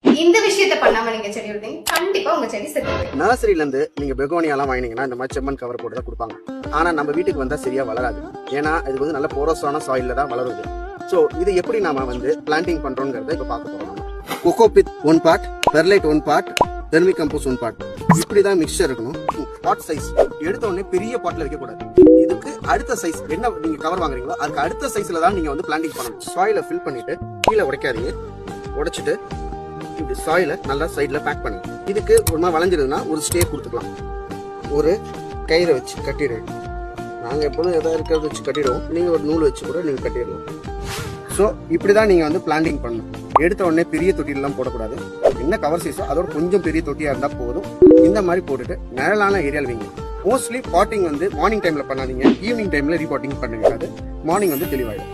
இந்த விஷயத்தை பண்ணாம நீங்க செடி விடுறீங்க, கண்டிப்பா உங்க செடி செத்து. நர்சரியில இருந்து நீங்க பெகோனியாலாம் வாங்கினீங்கன்னா இந்த மாதிரி செம்மண் கவர் போட்டு தான் கொடுப்பாங்க. ஆனா நம்ம வீட்டுக்கு வந்தா சரியா வளராது. ஏன்னா இது வந்து நல்ல போரஸான சாயில்ல தான் வளருது. சோ இது எப்படி நாம வந்து பிளான்டிங் பண்றோம்ங்கறத இப்ப பார்க்க போறோம். Cocopeat 1 part, perlite 1 part, vermicompost 1 part. இப்படிதான் மிக்சர் இருக்கணும். பாட் சைஸ் எடுத்த உடனே பெரிய பாட்ல வைக்க கூடாது. இதுக்கு அடுத்த சைஸ் என்ன நீங்க கவர் வாங்குறீங்களோ அதுக்கு அடுத்த சைஸ்ல தான் நீங்க வந்து பிளான்டிங் பண்ணணும். சாயில ஃபில் பண்ணிட்டு கீழே உடைக்காதீங்க. உடைச்சிட்டு இப்படி சாயில நல்லா சைட்ல பேக் பண்ணுங்க. இதுக்கு ஒரு மாதிரி வளைஞ்சிருதுன்னா ஒரு ஸ்டே கொடுத்துக்கலாம். ஒரு கயிறை வச்சு கட்டிடுங்க. நாங்க எப்போதும் எதாவது இருக்கிறத வச்சு கட்டிடுவோம். நீங்க ஒரு நூல் வச்சு கூட நீங்க கட்டிடலாம். ஸோ இப்படிதான் நீங்க வந்து பிளான்டிங் பண்ணணும். எடுத்த உடனே பெரிய தொட்டிலாம் போடக்கூடாது. என்ன கவர் சைஸோ அதோட கொஞ்சம் பெரிய தொட்டியா இருந்தா போதும். இந்த மாதிரி போட்டுட்டு நிழலான ஏரியாவில் வைங்க. மோஸ்ட்லி பாட்டிங் வந்து மார்னிங் டைம்ல பண்ணாதீங்க. ஈவினிங் டைம்ல ரீபாட்டிங் பண்ணுங்க. மார்னிங் வந்து தெளிவாயிடும்.